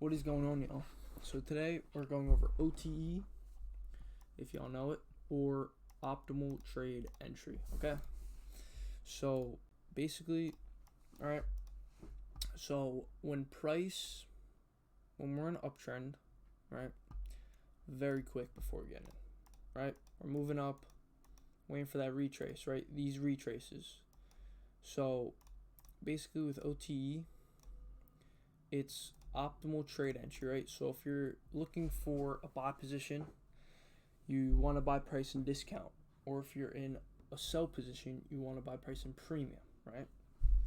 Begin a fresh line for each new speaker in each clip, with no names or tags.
What is going on, y'all? So today we're going over OTE, if y'all know it, or optimal trade entry. Okay. So basically, all right. So when we're in an uptrend, right? Very quick before getting in, right? We're moving up, waiting for that retrace, right? These retraces. So basically with OTE, it's optimal trade entry, right? So if you're looking for a buy position, you want to buy price in discount, or if you're in a sell position, you want to buy price in premium, right?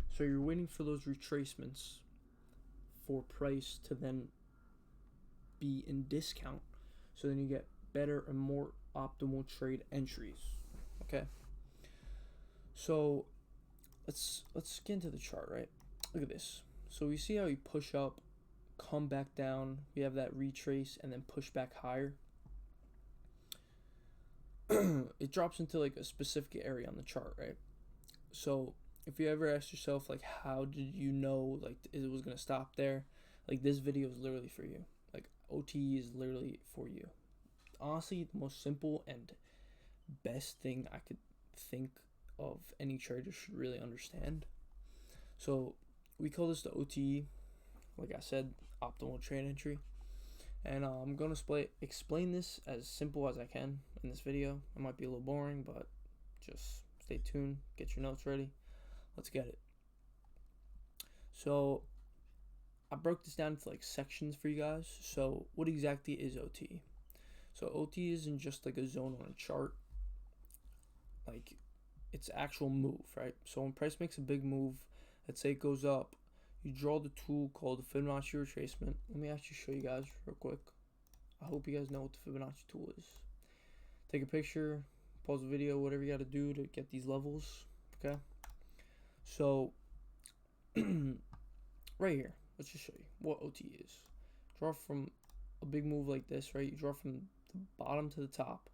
So you're waiting for those retracements for price to then be in discount, so then you get better and more optimal trade entries. Okay. So let's get into the chart, right? Look at this. So we see how we push up, come back down, we have that retrace, and then push back higher. It drops into like a specific area on the chart, right? So if you ever ask yourself like, how did you know like it was gonna stop there? Like, this video is literally for you. Like, OTE is literally for you. Honestly, the most simple and best thing I could think of any trader should really understand. So we call this the OTE, like I said, optimal trade entry. And I'm going to explain this as simple as I can in this video. It might be a little boring, but just stay tuned, get your notes ready. Let's get it. So I broke this down into like sections for you guys. So what exactly is OTE? So OTE isn't just like a zone on a chart. Like, it's actual move, right? So when price makes a big move, let's say it goes up, you draw the tool called the Fibonacci retracement. Let me actually show you guys real quick. I hope you guys know what the Fibonacci tool is. Take a picture, pause the video, whatever you got to do to get these levels. Okay. So right here, let's just show you what OTE is. Draw from a big move like this, right? You draw from the bottom to the top,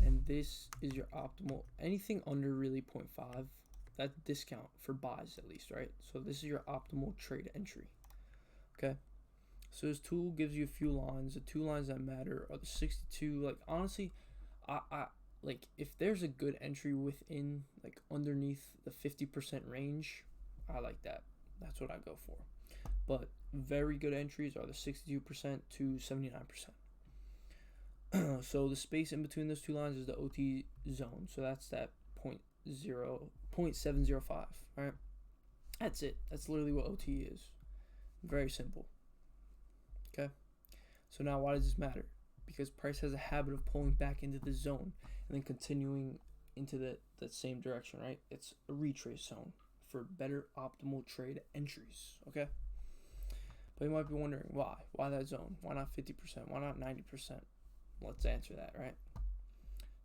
and this is your optimal. Anything under really 0.5, that's discount for buys at least, right? So this is your optimal trade entry. Okay. So this tool gives you a few lines. The two lines that matter are the 62. Like, honestly, I like, if there's a good entry within, like, underneath the 50% range, I like that. That's what I go for. But very good entries are the 62% to 79%. So the space in between those two lines is the OT zone. So that's that 0.705. All right. That's it. That's literally what OT is. Very simple. Okay. So now, why does this matter? Because price has a habit of pulling back into the zone and then continuing into that same direction, right? It's a retrace zone for better optimal trade entries. Okay. But you might be wondering why. Why that zone? Why not 50%? Why not 90%? Let's answer that, right?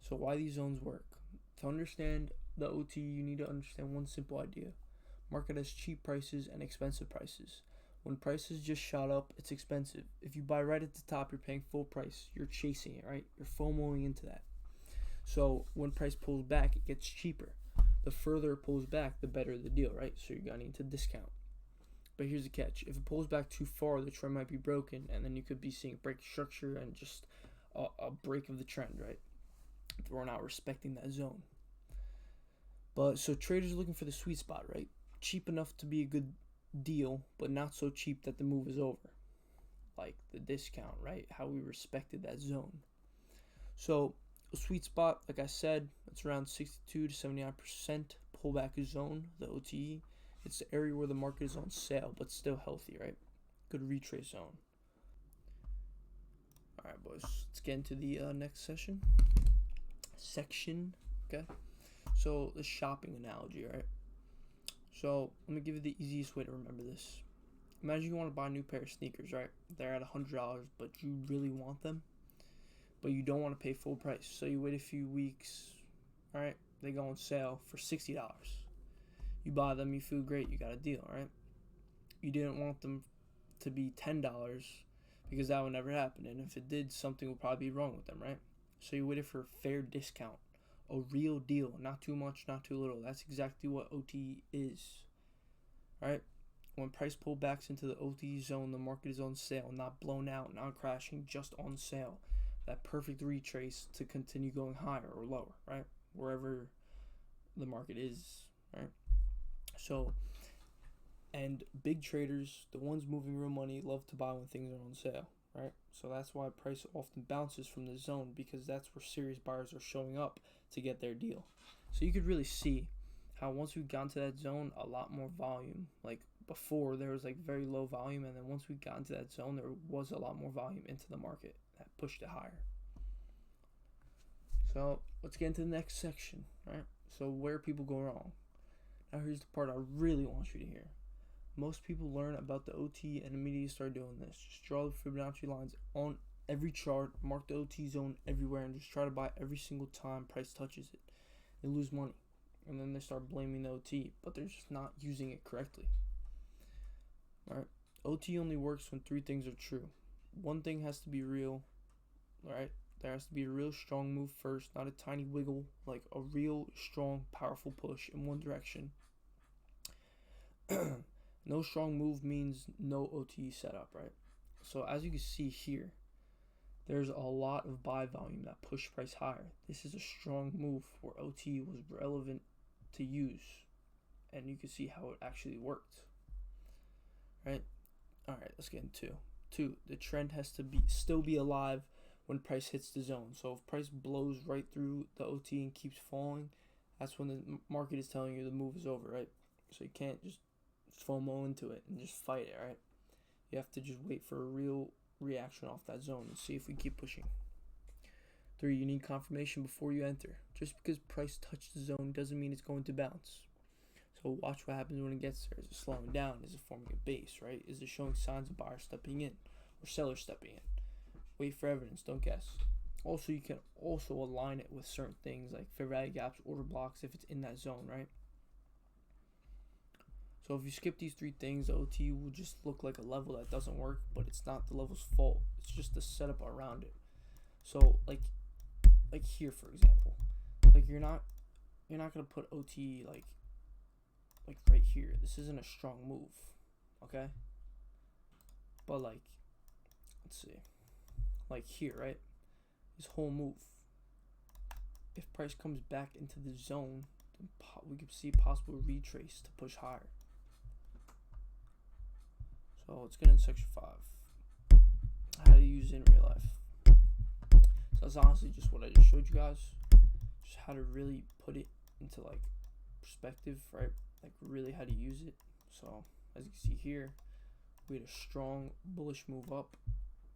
So why these zones work. To understand the OT, you need to understand one simple idea. Market has cheap prices and expensive prices. When prices just shot up, it's expensive. If you buy right at the top, you're paying full price. You're chasing it, right? You're FOMOing into that. So when price pulls back, it gets cheaper. The further it pulls back, the better the deal, right? So you're going to discount. But here's the catch. If it pulls back too far, the trend might be broken, and then you could be seeing break structure and just a break of the trend, right? If we're not respecting that zone. But so traders are looking for the sweet spot, right? Cheap enough to be a good deal, but not so cheap that the move is over. Like the discount, right? How we respected that zone. So a sweet spot, like I said, it's around 62 to 79% pullback zone, the OTE. It's the area where the market is on sale, but still healthy, right? Good retrace zone. All right, boys. Let's get into the next section. Okay. So the shopping analogy, right? So let me give you the easiest way to remember this. Imagine you want to buy a new pair of sneakers, right? They're at $100, but you really want them, but you don't want to pay full price. So you wait a few weeks, all right? They go on sale for $60. You buy them, you feel great, you got a deal, right? You didn't want them to be $10 because that would never happen. And if it did, something would probably be wrong with them, right? So you waited for a fair discount, a real deal, not too much, not too little. That's exactly what OT is, right? When price pullbacks into the OT zone, the market is on sale, not blown out, not crashing, just on sale. That perfect retrace to continue going higher or lower, right? Wherever the market is, right? So, and big traders, the ones moving real money, love to buy when things are on sale, right? So that's why price often bounces from the zone, because that's where serious buyers are showing up to get their deal. So you could really see how once we got into that zone, a lot more volume. Like before, there was like very low volume, and then once we got into that zone, there was a lot more volume into the market that pushed it higher. So let's get into the next section, right? So where people go wrong. Now here's the part I really want you to hear. Most people learn about the OT and immediately start doing this. Just draw the Fibonacci lines on every chart, mark the OT zone everywhere, and just try to buy every single time price touches it. They lose money, and then they start blaming the OT, but they're just not using it correctly. Alright, OT only works when three things are true. One thing has to be real, right? There has to be a real strong move first, not a tiny wiggle, like a real strong, powerful push in one direction. No strong move means no OT setup, right? So as you can see here, there's a lot of buy volume that pushed price higher. This is a strong move where OT was relevant to use, and you can see how it actually worked, right? All right, let's get into two. The trend has to still be alive when price hits the zone. So if price blows right through the OT and keeps falling, that's when the market is telling you the move is over, right? So you can't just FOMO into it and just fight it, right? You have to just wait for a real reaction off that zone and see if we keep pushing. 3, you need confirmation before you enter. Just because price touched the zone doesn't mean it's going to bounce. So watch what happens when it gets there. Is it slowing down? Is it forming a base, right? Is it showing signs of buyers stepping in or sellers stepping in? Wait for evidence, don't guess. Also, you can also align it with certain things like fair value gaps, order blocks if it's in that zone, right? So if you skip these 3 things, the OT will just look like a level that doesn't work, but it's not the level's fault. It's just the setup around it. So like here, for example, like you're not gonna put OT like right here. This isn't a strong move, okay? But like, let's see, like here, right? This whole move. If price comes back into the zone, then we could see possible retrace to push higher. So let's get in section 5. How to use it in real life. So that's honestly just what I just showed you guys. Just how to really put it into like perspective, right? Like really how to use it. So as you can see here, we had a strong bullish move up.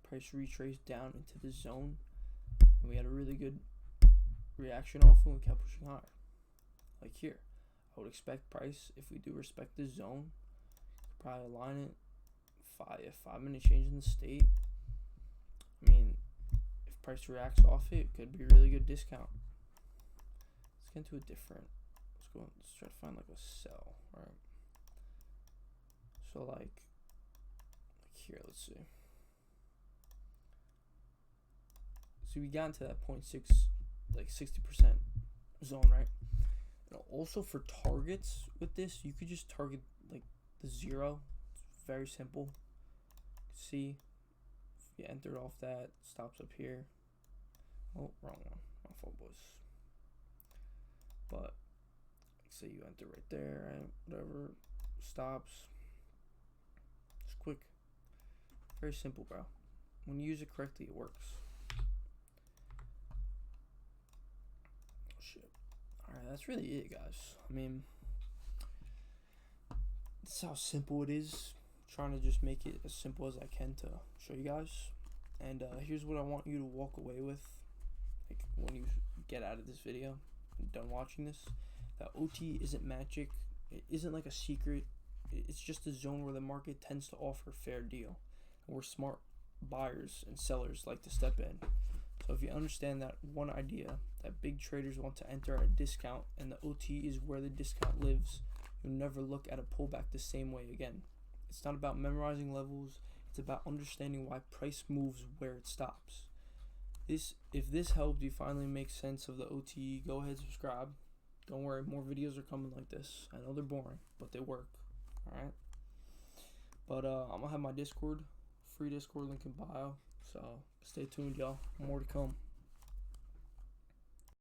Price retraced down into the zone. And we had a really good reaction off and we kept pushing higher. Like here. I would expect price, if we do respect the zone, probably align it 5-minute change in the state. I mean, if price reacts off it, it could be a really good discount. Let's get into a different. Let's try to find like a sell, right? So like here, let's see. So we got into that 0.6, like 60% zone, right? And also for targets with this, you could just target like the 0. It's very simple. See, if you entered off that, stops up here. Oh, wrong one. My fault, boys. But like say you enter right there, right? Whatever, stops. It's quick. Very simple, bro. When you use it correctly, it works. Oh shit. Alright, that's really it, guys. I mean, this is how simple it is. Trying to just make it as simple as I can to show you guys. And here's what I want you to walk away with, like when you get out of this video and done watching this. That OT isn't magic. It isn't like a secret. It's just a zone where the market tends to offer a fair deal, and where smart buyers and sellers like to step in. So if you understand that one idea, that big traders want to enter at a discount and the OT is where the discount lives, you'll never look at a pullback the same way again. It's not about memorizing levels. It's about understanding why price moves where it stops. If this helped you finally make sense of the OT, go ahead and subscribe. Don't worry, more videos are coming like this. I know they're boring, but they work. Alright? But I'm gonna have my Discord, free Discord link in bio. So stay tuned, y'all. More to come.